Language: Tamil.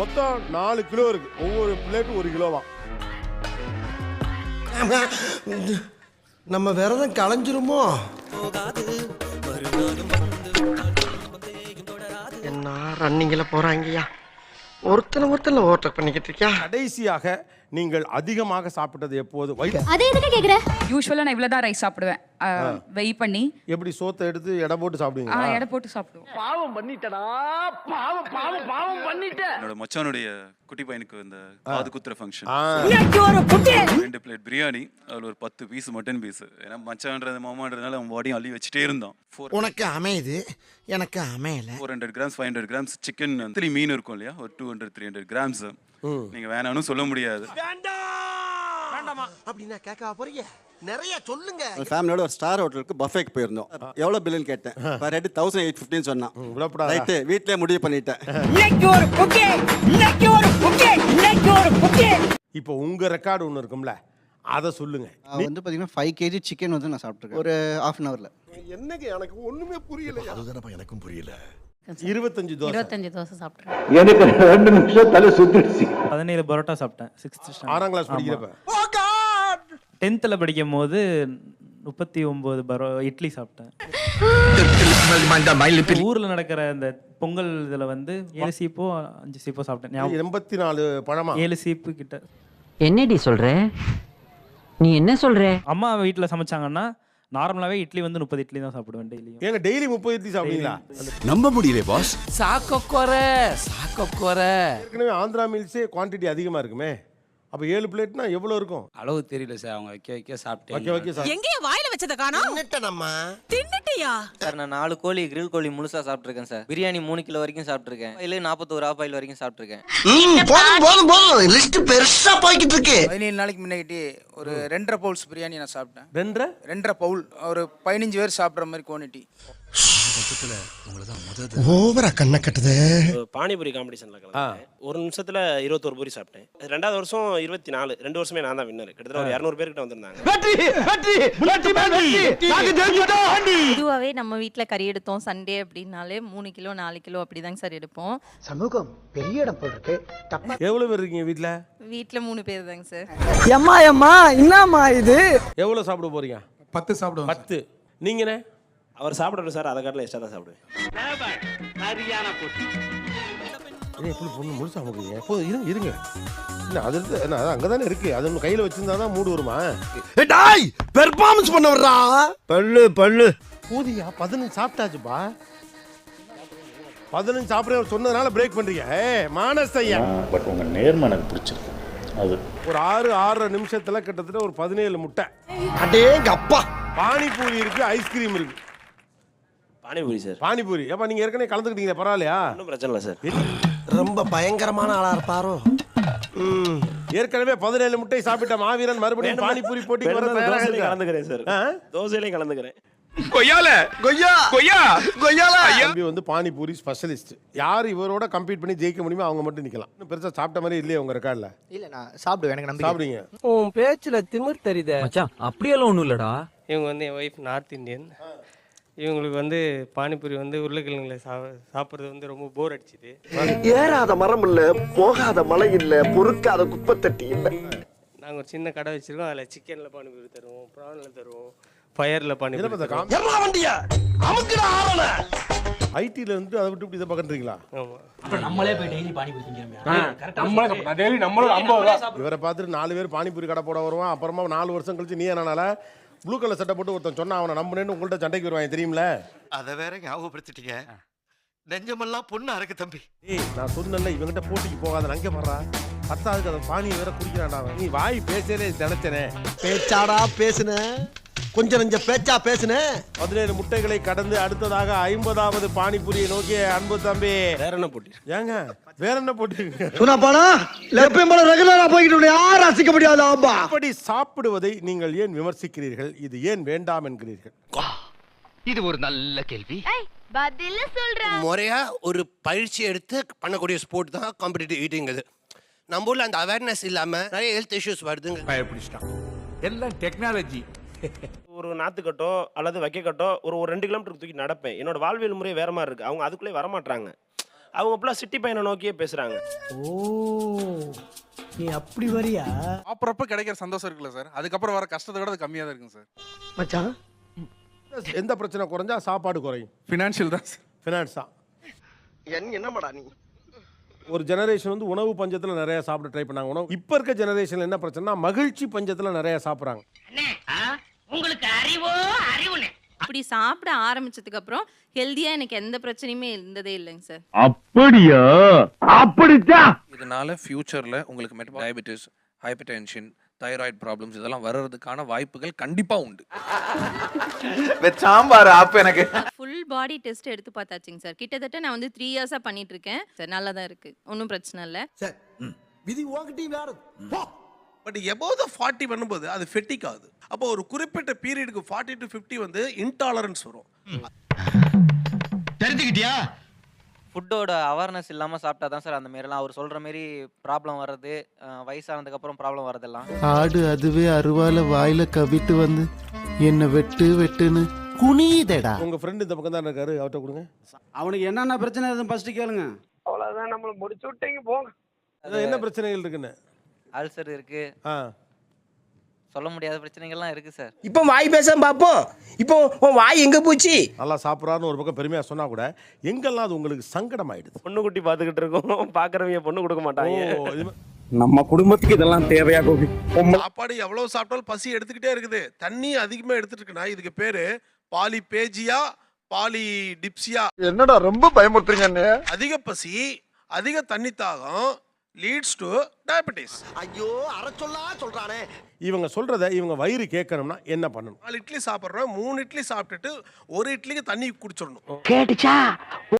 மொத்தம் 4 கிலோ இருக்கு. ஒவ்வொரு பிளேட்டும் 1 கிலோவா. நம்ம விரதம் களைஞ்சிருமோ? என்ன ரன்னிங்ல போறாங்கய்யா, ஒருத்தனை ஓவர்டேக் பண்ணிக்கிட்டு இருக்கியா? கடைசியாக நீங்கள் அதிகமாக சாப்பிட்டது எப்போது? அதே எதுக்கு கேக்குற? யூசுவலா நான் இவ்வளவுதான் ரைஸ் சாப்பிடுவேன். வெய் பண்ணி எப்படி சோத்தை எடுத்து எடை போட்டு சாப்பிடுவீங்களா? எடை போட்டு சாப்பிடுவோம். பாவம் பண்ணிட்டடா, பாவம் பாவம் பாவம் பண்ணிட்ட. என்னோட மச்சானுடைய குட்டி பையனுக்கு இந்த காது குத்துற ஃபங்க்ஷன். 2 பிளேட் பிரியாணி, அதுல ஒரு 10 பீஸ் மட்டன் பீஸ். ஏன்னா மச்சான்றது மாமான்றதுனால அவன் பாடியும் அள்ளி வச்சுட்டே இருந்தான். உனக்கு அமையுது, எனக்கு அமையல. 400 கிராம்ஸ் 500 கிராம்ஸ் சிக்கன், மீன் இருக்கும் இல்லையா, ஒரு 200-300 கிராம்ஸ். நீங்க வேணாம்னு சொல்ல முடியாது. அப்படின்னா கேட்க போறீங்க, நிறைய சொல்லுங்க. ஃபேமிலியோட ஒரு ஸ்டார் ஹோட்டலுக்கு பஃபேக்கு போயிருந்தோம். எவ்வளவு பில்லுன்னு கேட்டேன். பர் ஹெட் 1815 சொன்னான். ரைட்டு, வீட்லயே முடிவு பண்ணிட்டேன். இப்போ உங்க ரெக்கார்டு ஒன்று இருக்கும்ல, அதை சொல்லுங்க. வந்து பாத்தீங்கன்னா 5 kg சிக்கன் வந்து நான் சாப்பிட்டுருக்கேன் ஒரு ½ hourல. என்னங்க எனக்கு ஒண்ணுமே புரியல. அதுதானப்பா எனக்கும் புரியல. 25 தோசை சாப்பிட்டேன். எனக்கு 2 நிமிஷம் தலை சுத்திடுச்சு. 17 பரோட்டா சாப்பிட்டேன் 6th ஸ்டாண்டர்ட். 6ஆம் கிளாஸ் படிக்கிறப்ப. 10th படிக்கும் போது 39 இட்லி சாப்பிட்டேன். ஊர்ல நடக்கிற அந்த பொங்கல் இதுல வந்து 7 சீப்போ 5 சீப்போ சாப்பிட்டேன். 84 பழமா? 7 சீப்பு கிட்ட. என்னடி சொல்ற? நீ என்ன சொல்ற? அம்மா வீட்டுல சமைச்சாங்கன்னா நார்மலாவே இட்லி வந்து 30 இட்லி தான் சாப்பிடுவேன் டெய்லியும். ஏங்க டெய்லி 30 இட்லி சாப்பிடுவீங்களா? நம்ப முடியல பாஸ். சாக்கோக்கோர. ஏற்கனவே ஆந்திரா மீல்ஸே குவான்டிட்டி அதிகமா இருக்குமே. அப்ப 7 பிளேட்னா எவ்வளவு இருக்கும்? அளவு தெரியல சார், அவங்க வைக்க சாப்பிட்டேன். வைக்க சாப்பிட்டு. எங்கேயா வாயில வச்சத காணோம்? தின்னுட்டேனம்மா. தின்னுட்டியா? சார் நான் 4 கோழி கிரில் கோழி முழுசா சாப்பிட்டுருக்கேன் சார். பிரியாணி 3 கிலோ வரைக்கும் சாப்பிட்டுருக்கேன். இல்ல 41 ஆப்பாயில் வரைக்கும் சாப்பிட்டுருக்கேன். போதும் லிஸ்ட் பெருசா போய்கிட்டு இருக்கு. 17 நாளைக்கு முன்னாடி ஒரு 2.5 பவுல்ஸ் பிரியாணி நான் சாப்பிட்டேன். 2.5 பவுல், ஒரு 15 பேர் சாப்பிட்ற மாதிரி குவான்டிட்டி. ஓவரா கண்ணை கட்டுது. பானிபூரி காம்படிஷன்ல கலந்தேன். ஒரு நிமிஷத்துல 21 பூரி சாப்பிட்டேன். 2வது வருஷம் 24. 2 வருஷமே நான் தான் வின்னர். கிட்டத்தட்ட ஒரு 200 பேர் கிட்ட வந்திருந்தாங்க. பொதுவாவே நம்ம வீட்ல கறி எடுத்தோம் சண்டே அப்படின்னாலே 3 கிலோ 4 கிலோ அப்படிதாங்க சார் எடுப்போம். சமூகம் பெரிய இடம் போல் இருக்கு. எவ்வளவு பேர் இருக்கீங்க வீட்ல? வீட்ல 3 பேர் தாங்க சார். எம்மா என்னம்மா இது? எவ்வளவு சாப்பிட போறீங்க? 10 சாப்பிடுவோம். 10. நீங்கனே? அவர் சாப்பிடுறாரு சார், அதை காட்டில எக்ஸ்ட்ரா தான் சாப்பிடுவேன். எப்படி பொண்ணு முழுசா சாப்பிடுறீங்க? இருங்க. இல்ல அது அங்கதானே இருக்கு. அது உங்க கையில வச்சிருந்தாதான் மூடு வருமா? டேய் பெர்ஃபார்மன்ஸ் பண்ண வர்றா. பல்லு போதியா 15 சாப்பிட்டாச்சுப்பா. 15 சாப்பிட சொன்னதுனால பிரேக் பண்றீங்க. மானசையா. பட் உங்க நேர்மை எனக்கு பிடிச்சிருக்கு. அது ஒரு 6-6.5 நிமிஷத்துல கிட்டத்தட்ட ஒரு 17 முட்டை. அடேங்க அப்பா. பானிபூரி இருக்கு, ஐஸ்கிரீம் இருக்கு. பானிபூரி சார். பானிபூரி. அப்ப நீங்க ஏற்கனவே கலந்துக்கிட்டீங்க, பரவாயில்லையா? ஒன்றும் பிரச்சனை இல்லை சார். ரொம்ப பயங்கரமான ஆளா இருப்பாரோ. ஏற்கனவே 17 முட்டை சாப்பிட்ட மாவீரன் மறுபடியும் பானிபூரி போட்டிக்கு வர தயாரா இருக்காரு. கலந்துக்கிறேன் சார். தோசையிலையும் கலந்துக்கிறேன். தம்பி வந்து பானிபூரி ஸ்பெஷலிஸ்ட். யார் இவரோட கம்பீட் பண்ணி ஜெயிக்க முடியுமோ அவங்க மட்டும் நிக்கலாம். பெருசா சாப்பிட்ட மாதிரி இல்லையே உங்க ரெக்கார்ட்ல? இல்ல நான் சாப்பிடுவேன், எனக்கு நம்பிக்கை. சாப்பிடுங்க. உன் பேச்சுல திமிர் தெரியுதே மச்சான். அப்படியெல்லாம் ஒண்ணும் இல்லடா. இவங்க வந்து என் ஒய்ஃப் நார்த் இந்தியன். இவங்களுக்கு வந்து பானிபூரி வந்து உருளைக்கிழங்குல சாப்பிட்றது வந்து ரொம்ப போர் அடிச்சுது. ஏறாத மரம் இல்ல, போகாத மலை இல்ல, பொறுக்காத குப்பை தட்டி இல்ல. நாங்கள் ஒரு சின்ன கடை வச்சிருக்கோம். அதில் சிக்கனில் பானிபூரி தருவோம், ப்ரானில் தருவோம், ஃபயரில் பானிபூரி. ஐடில இருந்து அதை விட்டு இதை பண்றீங்களா? நம்மளே போய் டெய்லி பானிபூரி திங்கறோம். இவரை பார்த்துட்டு 4 பேர் பானிபூரி கடை போட வருவான். அப்புறமா 4 வருஷம் கழிச்சு நீ என்னனால ப்ளூ கலர் சட்டை போட்டு ஒருத்தன் சொன்னா அவனை நம்பினேன்னு உங்கள்கிட்ட சண்டைக்கு வருவாங்க தெரியுமில? அதை வேற ஞாபகப்படுத்திட்டீங்க. நெஞ்சமெல்லாம் பொண்ணு அறக்கு தம்பி. நான் சொன்னேன்ல இவங்கிட்ட போட்டிக்கு போகாத. அங்கே பாடுறா 10வது அதை பானியை வேற குடிக்கிறான்டா. நீ வாய் பேசலே நினைச்சனே. பேச்சாடா பேசுன, கொஞ்சம் நெஞ்ச பேச்சா பேசுன. 17 முட்டைகளை கடந்து அடுத்ததாக 50வது பானிபூரியை நோக்கி அன்பு தம்பி. வேற என்ன போட்டி? ஏங்க வேற என்ன போட்டி? சொன்னாப்பானா எப்பயும் போல ரெகுலரா போய்கிட்டு யாரும் ரசிக்க முடியாது. ஆமா. அப்படி சாப்பிடுவதை நீங்கள் ஏன் விமர்சிக்கிறீர்கள்? இது ஏன் வேண்டாம் என்கிறீர்கள்? இது ஒரு நல்ல கேள்வி. பதில சொல்றேன். முறையா ஒரு பயிற்சி எடுத்து பண்ணக்கூடிய ஸ்போர்ட் தான் காம்படிட்டிவ் ஈட்டிங். நம்ம ஊர்ல அந்த அவேர்னஸ் இல்லாம நிறைய ஹெல்த் இஷ்யூஸ் வருதுங்க. எல்லாம் டெக்னாலஜி. ஒரு நாத்துக்கட்டோ அல்லது வைக்கக்கட்டோ ஒரு 2 கிலோமீட்டருக்கு தூக்கி நடப்பேன். என்னோட வாழ்வியல் முறை வேற மாதிரி இருக்கு. அவங்க அதுக்குள்ளே வரமாட்டாங்க. அவங்க ஃபுல்லாக சிட்டி பையனை நோக்கியே பேசுகிறாங்க. நீ அப்படி வரியா சாப்பிட்றப்ப கிடைக்கிற சந்தோஷம் இருக்குல்ல சார், அதுக்கப்புறம் வர கஷ்டத்தை விட அது கம்மியாக தான் இருக்குங்க சார். மச்சான்? எந்த பிரச்சனை குறைஞ்சா சாப்பாடு குறையும்? ஃபினான்ஷியல் தான் சார். ஃபினான்ஸ் தான். என்னமாடா நீ? ஒரு ஜெனரேஷன் வந்து உணவு பஞ்சத்தில் நிறைய சாப்பிட ட்ரை பண்ணாங்க. உணவு இப்போ இருக்க ஜெனரேஷன் என்ன பிரச்சனைனா மகிழ்ச்சி பஞ்சத்தில் நிறைய சாப்பிட்றாங்க. உங்களுக்கு அறிவோ அறிவுனே. அப்படி சாப்பிட ஆரம்பிச்சதுக்கு அப்புறம் ஹெல்தியா எனக்கு எந்த பிரச்சனையுமே இருந்ததே இல்லைங்க சார். அப்படியா? அப்படிதான். இதனால ஃபியூச்சர்ல உங்களுக்கு metabolic diabetes, hypertension, thyroid problems இதெல்லாம் வர்றதுக்கான வாய்ப்புகள் கண்டிப்பா உண்டு. சாம்பார் அப்ப எனக்கு ஃபுல் பாடி டெஸ்ட் எடுத்து பார்த்தாச்சுங்க சார். கிட்டத்தட்ட நான் வந்து 3 இயர்ஸா பண்ணிட்டு இருக்கேன் சார். நல்லா தான் இருக்கு, ஒன்றும் பிரச்சனை இல்லை. விதி உங்ககிட்டயும் வேற. பட் எபோவ் த 40 பண்ணும்போது அது ஃபெட்டிக் ஆகுது. அப்போ ஒரு குறிப்பிட்ட பீரியடுக்கு 40 to 50 வந்து இன்டாலரன்ஸ் வரும். தெரிஞ்சுக்கிட்டியா? ஃபுட்டோட அவேர்னஸ் இல்லாமல் சாப்பிட்டா தான் சார் அந்த மாரிலாம் அவர் சொல்கிற மாரி ப்ராப்ளம் வர்றது, வயசானதுக்கப்புறம் ப்ராப்ளம் வரதெல்லாம். ஆடு அதுவே அருவால வாயில கவிட்டு வந்து என்ன வெட்டு வெட்டுன்னு குனியுதேடா. உங்க ஃப்ரெண்ட் இந்த பக்கம் தான் இருக்காரு, அவர்கிட்ட கொடுங்க. அவனுக்கு என்னென்ன பிரச்சனை எதுவும் ஃபர்ஸ்ட் கேளுங்க. அவ்வளோதான், நம்மளை முடிச்சு விட்டீங்க போங்க. என்ன பிரச்சனைகள் இருக்குன்னு? அல்சர் இருக்கு, சொல்ல முடியாத பிரச்சனைகள்லாம் இருக்கு சார். இப்போ வாய் பேசாம பாப்போம். இப்போ உன் வாய் எங்க போச்சு? நல்லா சாப்பிட்றாருன்னு ஒரு பக்கம் பெருமையாக சொன்னா கூட எங்கெல்லாம் அது உங்களுக்கு சங்கடம் ஆயிடுது? பொண்ணு குட்டி பார்த்துக்கிட்டு இருக்கோம், பார்க்குறவங்க பொண்ணு கொடுக்க மாட்டாங்க. நம்ம குடும்பத்துக்கு இதெல்லாம் தேவையா கோபி? சாப்பாடு எவ்வளவு சாப்பிட்டாலும் பசி எடுத்துக்கிட்டே இருக்குது. தண்ணி அதிகமா எடுத்துட்டு இருக்குன்னா இதுக்கு பேரு பாலிபேஜியா, பாலிடிப்சியா. என்னடா ரொம்ப பயமுறுத்துறீங்க. அதிக பசி, அதிக தண்ணி தாகம் லீட்ஸ் டு டயபெட்டிஸ். ஐயோ அரை சொல்றானே. இவங்க சொல்றத இவங்க வயிறு கேட்கணும்னா என்ன பண்ணணும்? 4 இட்லி சாப்பிட்றோம், 3 இட்லி சாப்பிட்டுட்டு 1 இட்லிக்கு தண்ணி குடிச்சிடணும். கேட்டுச்சா?